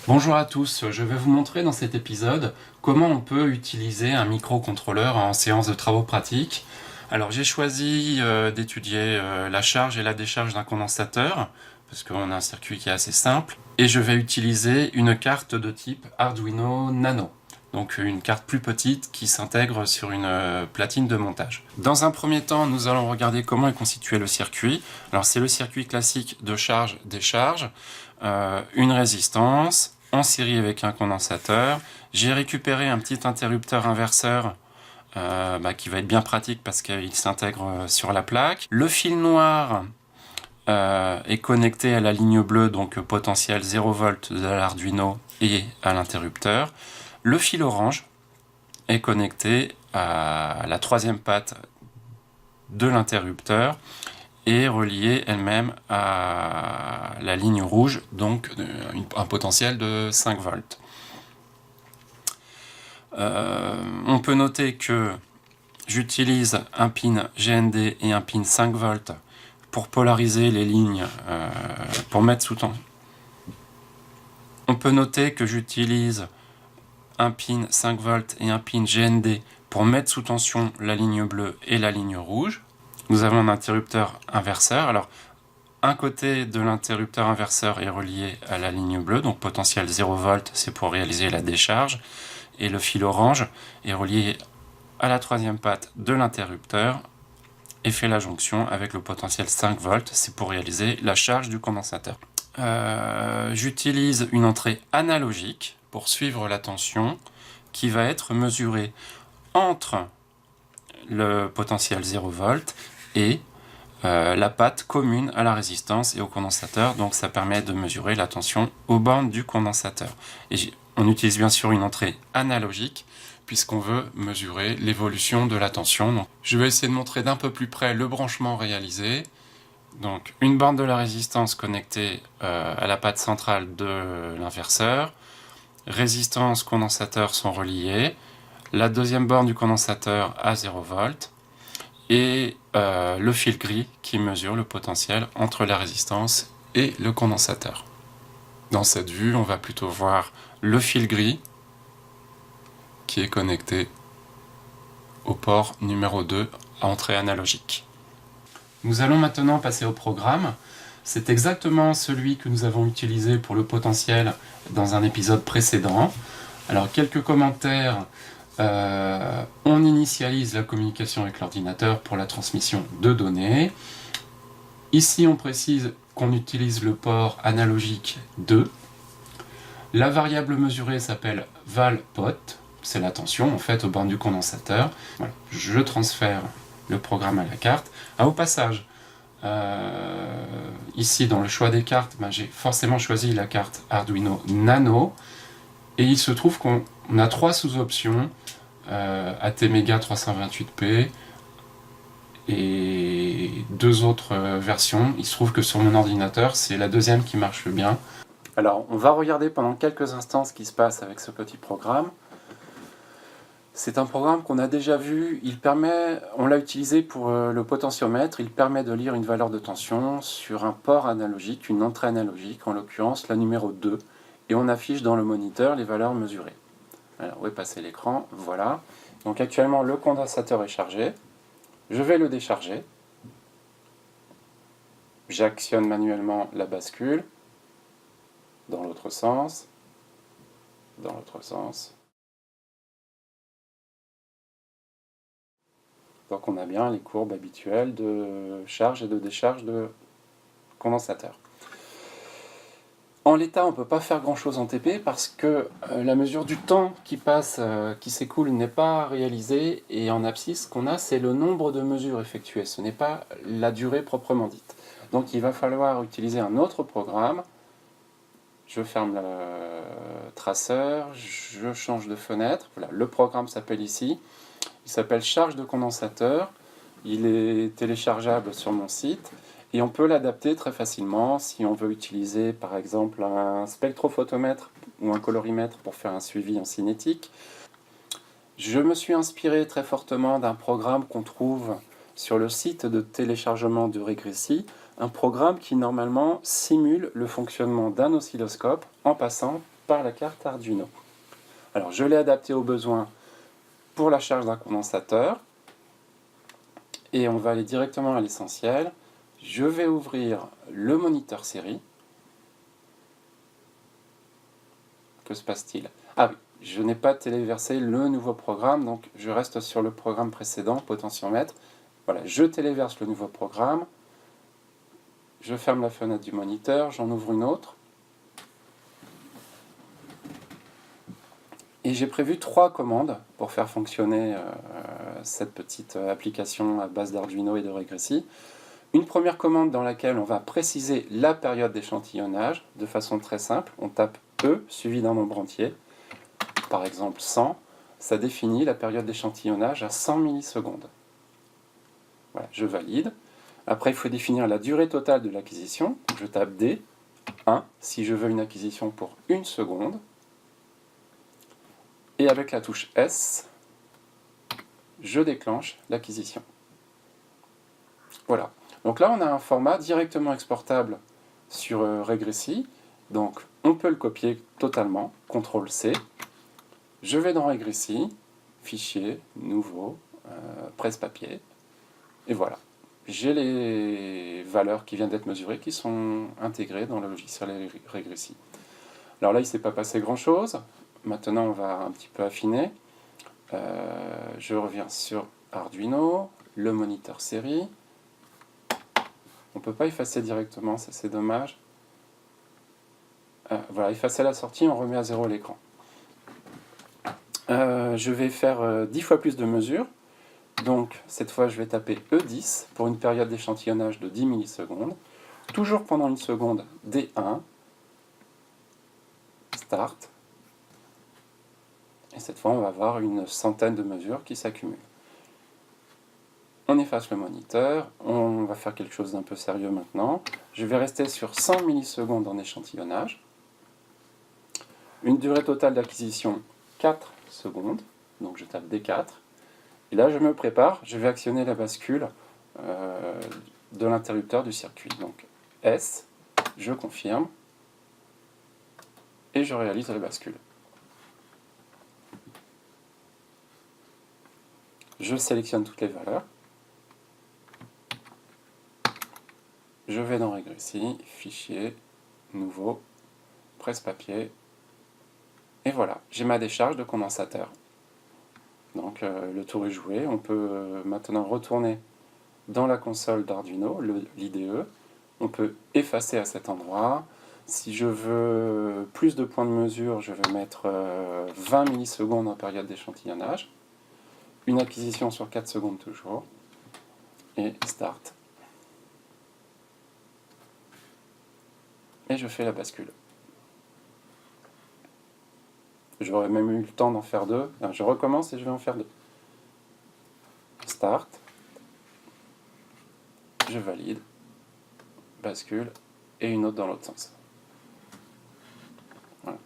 Bonjour à tous, je vais vous montrer dans cet épisode comment on peut utiliser un microcontrôleur en séance de travaux pratiques. Alors j'ai choisi d'étudier la charge et la décharge d'un condensateur, parce qu'on a un circuit qui est assez simple, et je vais utiliser une carte de type Arduino Nano. Donc une carte plus petite qui s'intègre sur une platine de montage. Dans un premier temps, nous allons regarder comment est constitué le circuit. Alors c'est le circuit classique de charge-décharge, une résistance, en série avec un condensateur. J'ai récupéré un petit interrupteur inverseur qui va être bien pratique parce qu'il s'intègre sur la plaque. Le fil noir est connecté à la ligne bleue, donc potentiel 0 V de l'Arduino et à l'interrupteur. Le fil orange est connecté à la troisième patte de l'interrupteur et reliée elle-même à la ligne rouge, donc un potentiel de 5 volts. On peut noter que j'utilise un pin GND et un pin 5 volts pour polariser les lignes, pour mettre sous tension. On peut noter que j'utilise un pin 5 volts et un pin GND pour mettre sous tension la ligne bleue et la ligne rouge. Nous avons un interrupteur inverseur. Alors, un côté de l'interrupteur inverseur est relié à la ligne bleue, donc potentiel 0 V, c'est pour réaliser la décharge. Et le fil orange est relié à la troisième patte de l'interrupteur et fait la jonction avec le potentiel 5 volts, c'est pour réaliser la charge du condensateur. J'utilise une entrée analogique pour suivre la tension qui va être mesurée entre le potentiel 0 V et la patte commune à la résistance et au condensateur, donc ça permet de mesurer la tension aux bornes du condensateur. Et on utilise bien sûr une entrée analogique puisqu'on veut mesurer l'évolution de la tension. Donc, je vais essayer de montrer d'un peu plus près le branchement réalisé. Donc une borne de la résistance connectée à la patte centrale de l'inverseur. Résistance, condensateur sont reliés. La deuxième borne du condensateur à 0 V. Et le fil gris qui mesure le potentiel entre la résistance et le condensateur. Dans cette vue, on va plutôt voir le fil gris qui est connecté au port numéro 2 à entrée analogique. Nous allons maintenant passer au programme. C'est exactement celui que nous avons utilisé pour le potentiel dans un épisode précédent. Alors quelques commentaires. On initialise la communication avec l'ordinateur pour la transmission de données. Ici, on précise qu'on utilise le port analogique 2. La variable mesurée s'appelle valpot, c'est la tension en fait aux bornes du condensateur. Voilà. Je transfère le programme à la carte. Au passage, ici dans le choix des cartes, j'ai forcément choisi la carte Arduino Nano. Et il se trouve qu'on a 3 sous-options, ATmega 328p et 2 autres versions. Il se trouve que sur mon ordinateur, c'est la deuxième qui marche bien. Alors, on va regarder pendant quelques instants ce qui se passe avec ce petit programme. C'est un programme qu'on a déjà vu, on l'a utilisé pour le potentiomètre, il permet de lire une valeur de tension sur un port analogique, une entrée analogique, en l'occurrence la numéro 2, et on affiche dans le moniteur les valeurs mesurées. Alors, où est passé l'écran? Voilà. Donc actuellement, le condensateur est chargé. Je vais le décharger. J'actionne manuellement la bascule. Dans l'autre sens. Dans l'autre sens. Donc on a bien les courbes habituelles de charge et de décharge de condensateur. En l'état, on ne peut pas faire grand-chose en TP parce que la mesure du temps qui passe, qui s'écoule, n'est pas réalisée. Et en abscisse, ce qu'on a, c'est le nombre de mesures effectuées. Ce n'est pas la durée proprement dite. Donc il va falloir utiliser un autre programme. Je ferme le traceur, je change de fenêtre. Voilà, le programme s'appelle ici. Il s'appelle charge de condensateur. Il est téléchargeable sur mon site. Et on peut l'adapter très facilement si on veut utiliser par exemple un spectrophotomètre ou un colorimètre pour faire un suivi en cinétique. Je me suis inspiré très fortement d'un programme qu'on trouve sur le site de téléchargement de Regressi, un programme qui normalement simule le fonctionnement d'un oscilloscope en passant par la carte Arduino. Alors je l'ai adapté aux besoins pour la charge d'un condensateur. Et on va aller directement à l'essentiel. Je vais ouvrir le moniteur série. Que se passe-t-il? Ah oui, je n'ai pas téléversé le nouveau programme, donc je reste sur le programme précédent, potentiomètre. Voilà, je téléverse le nouveau programme. Je ferme la fenêtre du moniteur, j'en ouvre une autre. Et j'ai prévu 3 commandes pour faire fonctionner cette petite application à base d'Arduino et de régressi. Une première commande dans laquelle on va préciser la période d'échantillonnage de façon très simple. On tape E suivi d'un nombre entier, par exemple 100. Ça définit la période d'échantillonnage à 100 millisecondes. Voilà, je valide. Après, il faut définir la durée totale de l'acquisition. Je tape D, 1, si je veux une acquisition pour 1 seconde. Et avec la touche S, je déclenche l'acquisition. Voilà. Donc là, on a un format directement exportable sur Régressi. Donc, on peut le copier totalement. CTRL-C. Je vais dans Régressi, Fichier, Nouveau, Presse-Papier. Et voilà. J'ai les valeurs qui viennent d'être mesurées qui sont intégrées dans le logiciel Régressi. Alors là, il ne s'est pas passé grand-chose. Maintenant, on va un petit peu affiner. Je reviens sur Arduino, le moniteur série. On ne peut pas effacer directement, ça c'est dommage. Voilà, effacer la sortie, on remet à 0 l'écran. Je vais faire 10 fois plus de mesures. Donc, cette fois, je vais taper E10 pour une période d'échantillonnage de 10 millisecondes. Toujours pendant 1 seconde, D1. Start. Et cette fois, on va avoir une centaine de mesures qui s'accumulent. On efface le moniteur. On va faire quelque chose d'un peu sérieux maintenant. Je vais rester sur 100 millisecondes en échantillonnage. Une durée totale d'acquisition, 4 secondes. Donc, je tape D4. Et là, je me prépare, je vais actionner la bascule de l'interrupteur du circuit. Donc S, je confirme, et je réalise la bascule. Je sélectionne toutes les valeurs. Je vais dans Régressi, Fichier, Nouveau, Presse-Papier. Et voilà, j'ai ma décharge de condensateur. Donc le tour est joué. On peut maintenant retourner dans la console d'Arduino, l'IDE. On peut effacer à cet endroit. Si je veux plus de points de mesure, je vais mettre 20 millisecondes en période d'échantillonnage. Une acquisition sur 4 secondes toujours. Et Start. Et je fais la bascule. J'aurais même eu le temps d'en faire 2. Je recommence et je vais en faire 2. Start. Je valide. Bascule. Et une autre dans l'autre sens. Voilà.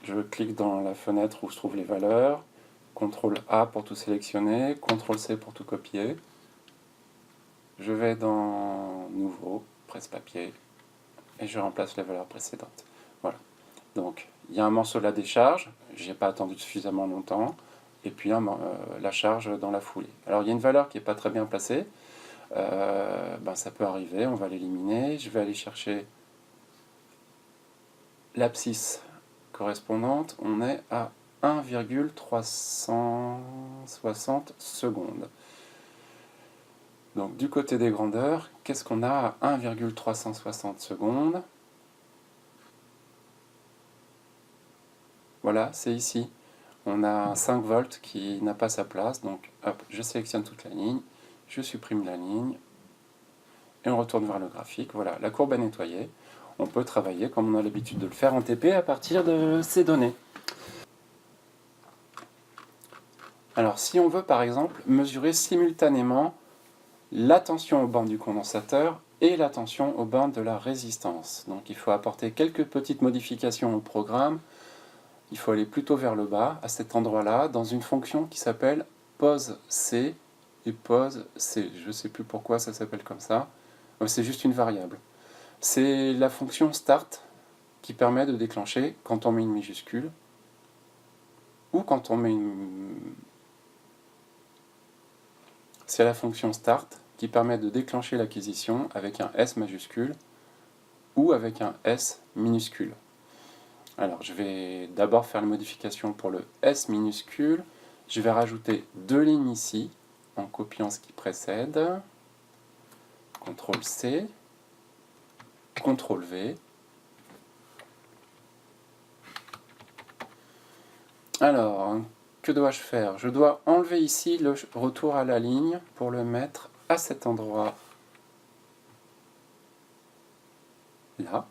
Je clique dans la fenêtre où se trouvent les valeurs. CTRL-A pour tout sélectionner. CTRL-C pour tout copier. Je vais dans Nouveau, Presse-Papier. Et je remplace les valeurs précédentes. Voilà. Donc, il y a un morceau de la décharge, je n'ai pas attendu suffisamment longtemps, et puis la charge dans la foulée. Alors, il y a une valeur qui n'est pas très bien placée, ça peut arriver, on va l'éliminer. Je vais aller chercher l'abscisse correspondante, on est à 1,360 secondes. Donc, du côté des grandeurs, qu'est-ce qu'on a à 1,360 secondes? Voilà, c'est ici. On a un 5 volts qui n'a pas sa place, donc hop, je sélectionne toute la ligne, je supprime la ligne, et on retourne vers le graphique. Voilà, la courbe est nettoyée. On peut travailler comme on a l'habitude de le faire en TP à partir de ces données. Alors, si on veut par exemple mesurer simultanément la tension aux bornes du condensateur et la tension aux bornes de la résistance. Donc il faut apporter quelques petites modifications au programme. Il faut aller plutôt vers le bas, à cet endroit-là, dans une fonction qui s'appelle pose C et pose C. Je ne sais plus pourquoi ça s'appelle comme ça. C'est juste une variable. C'est la fonction start qui permet de déclencher quand on met une majuscule ou quand on met une... C'est la fonction start qui permet de déclencher l'acquisition avec un S majuscule ou avec un S minuscule. Alors je vais d'abord faire la modification pour le S minuscule. Je vais rajouter 2 lignes ici en copiant ce qui précède. CTRL C, CTRL V. Alors, que dois-je faire? Je dois enlever ici le retour à la ligne pour le mettre à cet endroit là.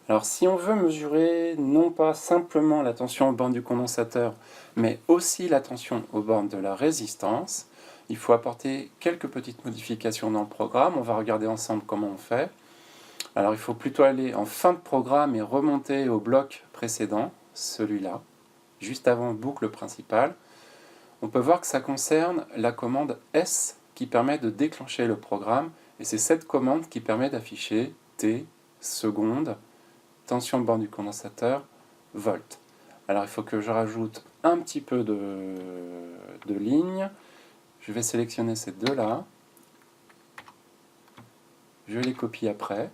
Alors si on veut mesurer non pas simplement la tension aux bornes du condensateur, mais aussi la tension aux bornes de la résistance, il faut apporter quelques petites modifications dans le programme. On va regarder ensemble comment on fait. Alors il faut plutôt aller en fin de programme et remonter au bloc précédent, celui-là, juste avant boucle principale. On peut voir que ça concerne la commande S qui permet de déclencher le programme, et c'est cette commande qui permet d'afficher T, secondes, tension borne du condensateur, volt. Alors il faut que je rajoute un petit peu de lignes. Je vais sélectionner ces deux-là. Je les copie après.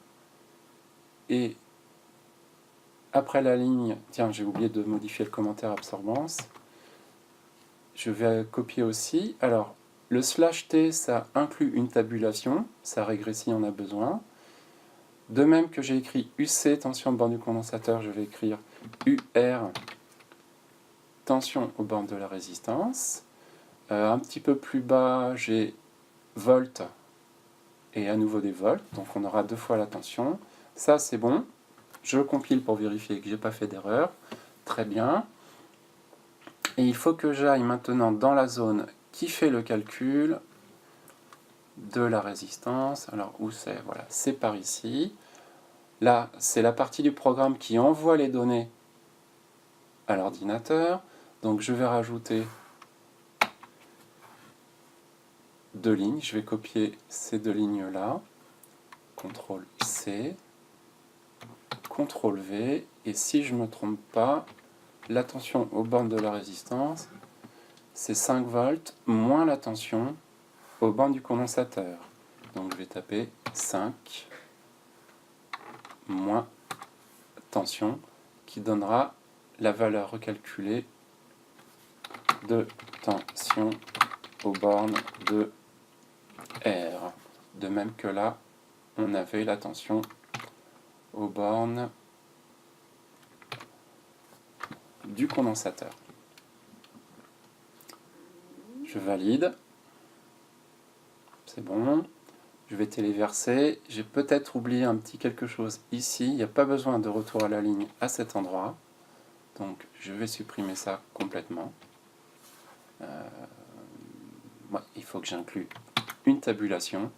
Et après la ligne, tiens, j'ai oublié de modifier le commentaire absorbance. Je vais copier aussi. Alors, le /t, ça inclut une tabulation. Ça régressit, on a besoin. De même que j'ai écrit UC, tension de borne du condensateur, je vais écrire UR, tension aux bornes de la résistance. Un petit peu plus bas, j'ai volt et à nouveau des volts, donc on aura 2 fois la tension. Ça, c'est bon. Je compile pour vérifier que je n'ai pas fait d'erreur. Très bien. Et il faut que j'aille maintenant dans la zone qui fait le calcul de la résistance. Alors, où c'est? Voilà, c'est par ici. Là, c'est la partie du programme qui envoie les données à l'ordinateur. Donc, je vais rajouter 2 lignes. Je vais copier ces 2 lignes-là. CTRL C, CTRL V. Et si je ne me trompe pas, la tension aux bornes de la résistance, c'est 5 volts moins la tension aux bornes du condensateur. Donc, je vais taper 5 moins tension, qui donnera la valeur recalculée de tension aux bornes de R. De même que là, on avait la tension aux bornes du condensateur. Je valide. C'est bon. Je vais téléverser. J'ai peut-être oublié un petit quelque chose ici. Il n'y a pas besoin de retour à la ligne à cet endroit. Donc je vais supprimer ça complètement. Il faut que j'inclue une tabulation.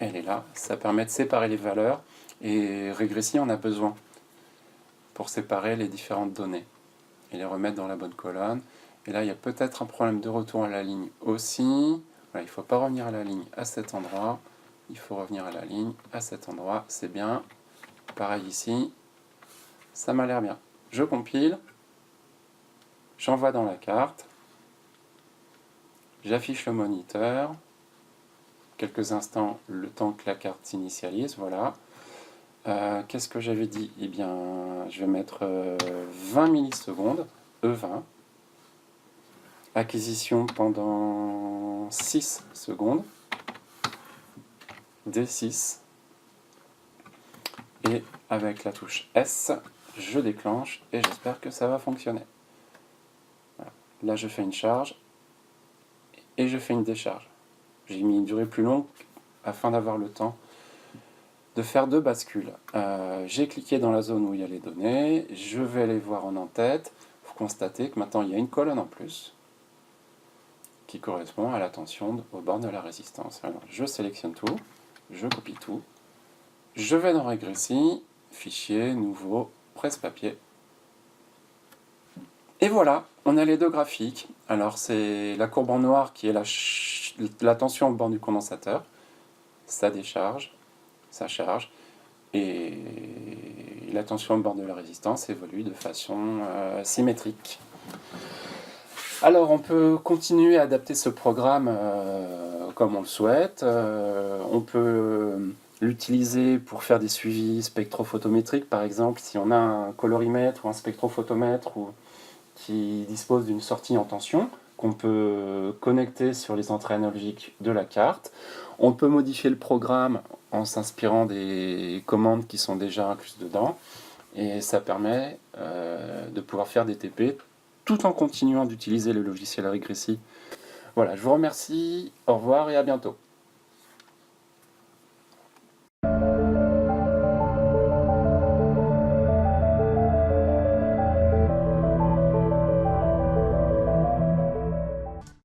Elle est là. Ça permet de séparer les valeurs. Et Régressi en a besoin pour séparer les différentes données et les remettre dans la bonne colonne. Et là, il y a peut-être un problème de retour à la ligne aussi. Voilà, il ne faut pas revenir à la ligne à cet endroit. Il faut revenir à la ligne à cet endroit. C'est bien. Pareil ici. Ça m'a l'air bien. Je compile. J'envoie dans la carte. J'affiche le moniteur. Quelques instants, le temps que la carte s'initialise. Voilà. Qu'est-ce que j'avais dit? Eh bien, je vais mettre 20 millisecondes. E20. Acquisition pendant 6 secondes, D6, et avec la touche S, je déclenche et j'espère que ça va fonctionner. Voilà. Là, je fais une charge et je fais une décharge. J'ai mis une durée plus longue afin d'avoir le temps de faire deux bascules. J'ai cliqué dans la zone où il y a les données, je vais les voir en en-tête. Vous constatez que maintenant il y a une colonne en plus qui correspond à la tension aux bornes de la résistance. Alors je sélectionne tout, je copie tout, je vais dans Régressie, Fichier, Nouveau, Presse-Papier. Et voilà, on a les deux graphiques. Alors c'est la courbe en noir qui est la tension au bord du condensateur, ça décharge, ça charge, et la tension au bord de la résistance évolue de façon symétrique. Alors on peut continuer à adapter ce programme comme on le souhaite. On peut l'utiliser pour faire des suivis spectrophotométriques, par exemple, si on a un colorimètre ou un spectrophotomètre qui dispose d'une sortie en tension, qu'on peut connecter sur les entrées analogiques de la carte. On peut modifier le programme en s'inspirant des commandes qui sont déjà incluses dedans, et ça permet de pouvoir faire des TP tout en continuant d'utiliser le logiciel Régressie. Voilà, je vous remercie, au revoir et à bientôt.